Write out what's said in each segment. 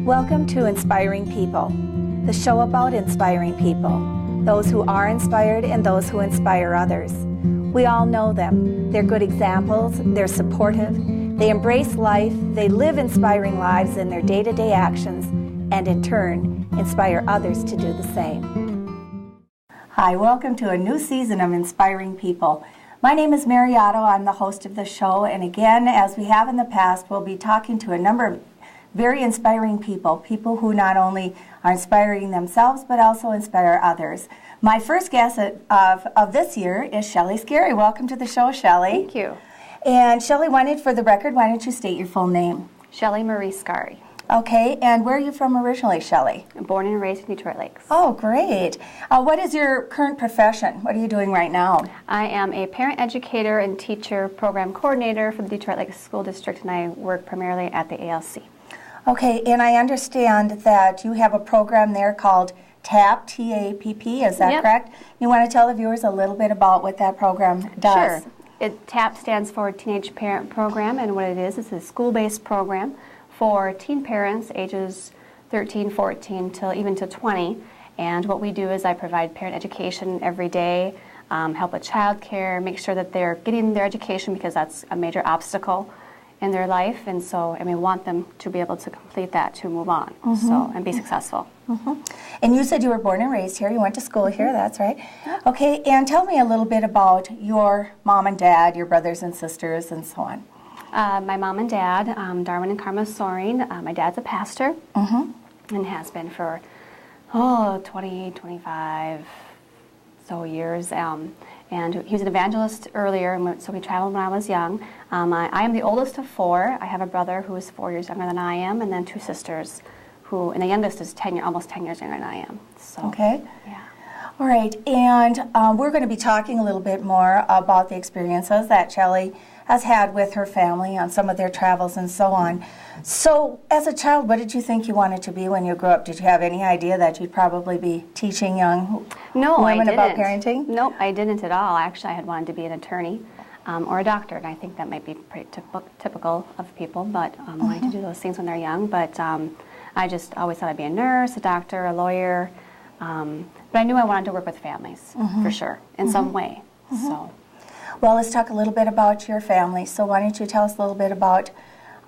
Welcome to Inspiring People, the show about inspiring people, those who are inspired and those who inspire others. We all know them. They're good examples, they're supportive, they embrace life, they live inspiring lives in their day-to-day actions, and in turn, inspire others to do the same. Hi, welcome to a new season of Inspiring People. My name is Mary Otto. I'm the host of the show, and again, as we have in the past, we'll be talking to a number of very inspiring people who not only are inspiring themselves, but also inspire others. My first guest of this year is Shelley Skarie. Welcome to the show, Shelley. Thank you. And Shelley, for the record, why don't you state your full name? Shelley Marie Skarie. Okay, and where are you from originally, Shelley? I'm born and raised in Detroit Lakes. Oh, great. What is your current profession? What are you doing right now? I am a parent educator and teacher program coordinator for the Detroit Lakes School District, and I work primarily at the ALC. Okay, and I understand that you have a program there called TAPP, T-A-P-P, is that correct? You want to tell the viewers a little bit about what that program does? Sure. TAPP stands for Teenage Parent Program, and what it is a school-based program for teen parents ages 13, 14, even to 20. And what we do is I provide parent education every day, help with child care, make sure that they're getting their education because that's a major obstacle in their life, and so we want them to be able to complete that to move on, and be successful. And you said you were born and raised here. You went to school here, that's right. Okay, and tell me a little bit about your mom and dad, your brothers and sisters, and so on. My mom and dad, Darwin and Karma Soring. My dad's a pastor and has been for 20, 25 years. And he was an evangelist earlier, and so we traveled when I was young. I am the oldest of four. I have a brother who is 4 years younger than I am, and then two sisters, and the youngest is almost 10 years younger than I am. So, okay. Yeah. All right, and we're going to be talking a little bit more about the experiences that Shelley has had with her family on some of their travels and so on. So, as a child, what did you think you wanted to be when you grew up? Did you have any idea that you'd probably be teaching young women about parenting? Nope, I didn't at all. Actually, I had wanted to be an attorney or a doctor, and I think that might be pretty typical of people, but wanting to do those things when they're young. But I just always thought I'd be a nurse, a doctor, a lawyer. But I knew I wanted to work with families, for sure, in some way. So. Well, let's talk a little bit about your family. So why don't you tell us a little bit about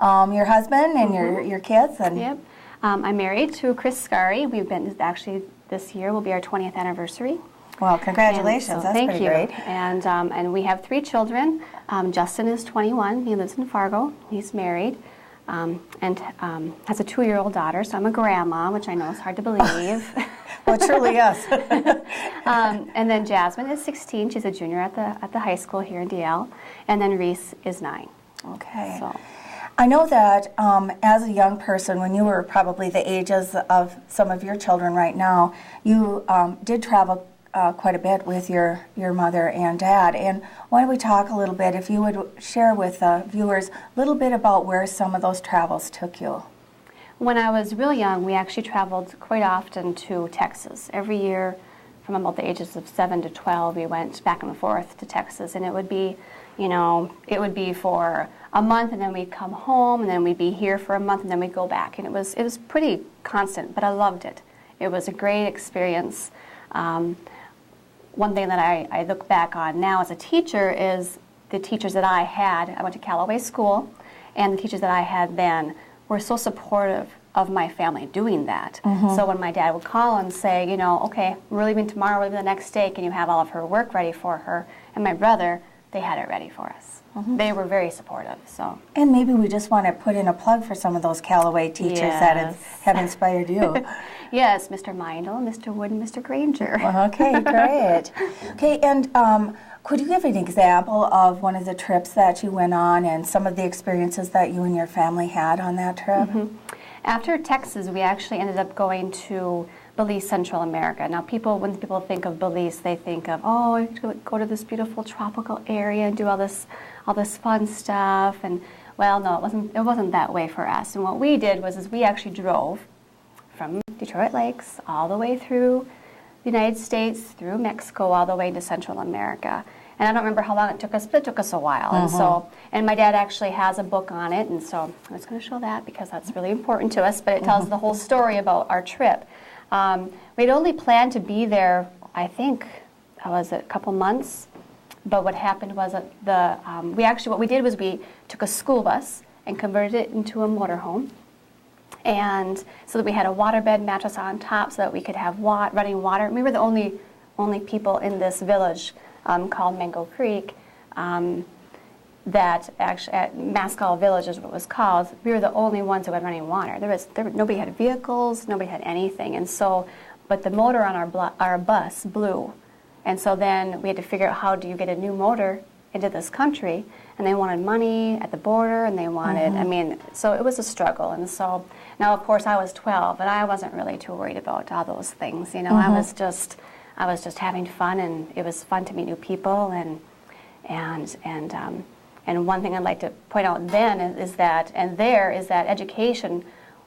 your husband and your kids? Yep. I'm married to Chris Skarie. We've been, actually, this year will be our 20th anniversary. Well, congratulations. That's pretty great. And we have three children. Justin is 21. He lives in Fargo. He's married. And has a 2-year-old daughter, so I'm a grandma, which I know is hard to believe. Well, truly, yes. And then Jasmine is 16. She's a junior at the high school here in DL. And then Reese is 9. Okay. So. I know that as a young person, when you were probably the ages of some of your children right now, you did travel quite a bit with your mother and dad. And why don't we talk a little bit, if you would share with viewers a little bit about where some of those travels took you. When I was real young, we actually traveled quite often to Texas. Every year, from about the ages of 7 to 12, we went back and forth to Texas, and it would be, for a month, and then we'd come home, and then we'd be here for a month, and then we'd go back, and it was pretty constant, but I loved it. It was a great experience. One thing that I look back on now as a teacher is the teachers that I had. I went to Callaway School, and the teachers that I had then were so supportive of my family doing that. So when my dad would call and say, okay, we're leaving tomorrow, we're leaving the next day, can you have all of her work ready for her? And my brother, they had it ready for us. They were very supportive. So. And maybe we just want to put in a plug for some of those Callaway teachers that have inspired you. Yes, Mr. Mindel, Mr. Wood, and Mr. Granger. Okay, great. Okay, and could you give an example of one of the trips that you went on and some of the experiences that you and your family had on that trip? After Texas, we actually ended up going to Belize, Central America. Now, when people think of Belize, they think of, go to this beautiful tropical area and do all this fun stuff. And well, no, it wasn't that way for us. And what we did was we actually drove from Detroit Lakes all the way through the United States, through Mexico, all the way to Central America. And I don't remember how long it took us, but it took us a while. And my dad actually has a book on it, and so I was going to show that because that's really important to us, but it tells the whole story about our trip. We'd only planned to be there, I think, a couple months, but what happened was that what we did was we took a school bus and converted it into a motorhome, and so that we had a waterbed mattress on top so that we could have running water. And we were the only people in this village called Mango Creek, that actually at Mascall Village is what it was called. We were the only ones who had running water. Nobody had vehicles, nobody had anything, and so, but the motor on our bus blew, and so then we had to figure out how do you get a new motor into this country, and they wanted money at the border, and they wanted, so it was a struggle, and so now of course I was 12, and I wasn't really too worried about all those things, I was just having fun, and it was fun to meet new people, and one thing I'd like to point out then is that education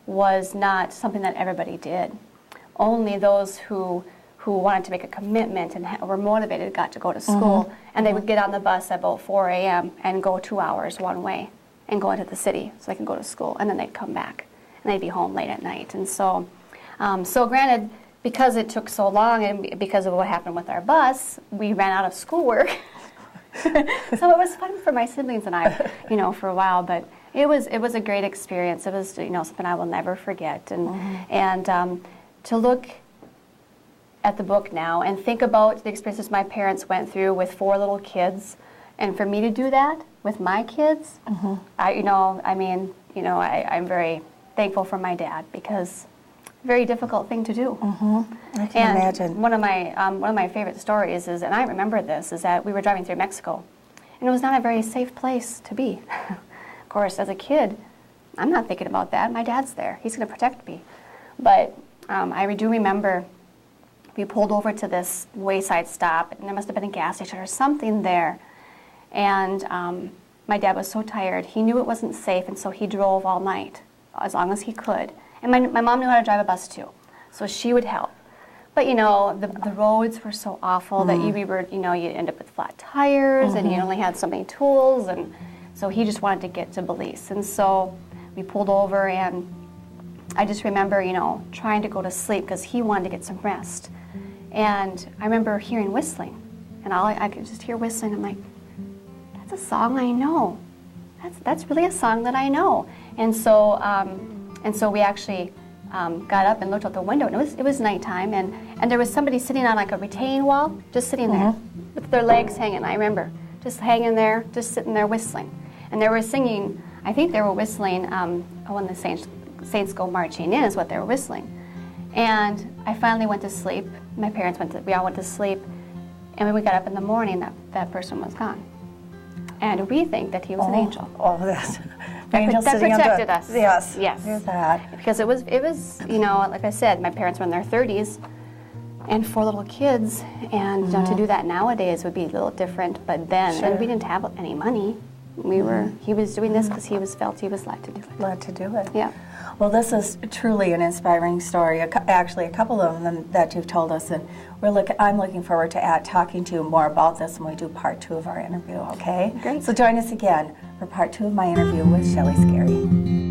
was not something that everybody did. Only those who wanted to make a commitment and were motivated got to go to school, and they would get on the bus at about 4 a.m. and go 2 hours one way and go into the city so they could go to school, and then they'd come back, and they'd be home late at night. And so, granted, because it took so long and because of what happened with our bus, we ran out of schoolwork. So it was fun for my siblings and I, for a while, but it was a great experience. It was, something I will never forget. And to look at the book now and think about the experiences my parents went through with 4 little kids, and for me to do that with my kids, I'm very thankful for my dad, because very difficult thing to do. I can imagine. One of my favorite stories is, and I remember this, is that we were driving through Mexico, and it was not a very safe place to be. Of course, as a kid, I'm not thinking about that. My dad's there; he's going to protect me. But I do remember we pulled over to this wayside stop, and there must have been a gas station or something there. And my dad was so tired; he knew it wasn't safe, and so he drove all night, as long as he could. And my mom knew how to drive a bus too, so she would help. But the roads were so awful that you'd end up with flat tires, and he only had so many tools, and so he just wanted to get to Belize. And so we pulled over, and I just remember, trying to go to sleep because he wanted to get some rest. And I remember hearing whistling, and I could just hear whistling. I'm like, that's a song I know. That's really a song that I know. And so we actually got up and looked out the window, and it was nighttime, and there was somebody sitting on like a retaining wall, just sitting there with their legs hanging. I remember just hanging there, just sitting there whistling, and they were singing. I think they were whistling "When the Saints Go Marching In" is what they were whistling. And I finally went to sleep. We all went to sleep, and when we got up in the morning, that person was gone. And we think that he was an angel. Oh, that's that protected us. Yes. Yes. That. Because it was, like I said, my parents were in their 30s, and 4 little kids, and to do that nowadays would be a little different. But then, and we didn't have any money. He was doing this because he felt he was led to do it. Led to do it. Yeah. Well, this is truly an inspiring story. Actually, a couple of them that you've told us, and I'm looking forward to talking to you more about this when we do part 2 of our interview. Okay. Great. So join us again for part 2 of my interview with Shelley Skarie.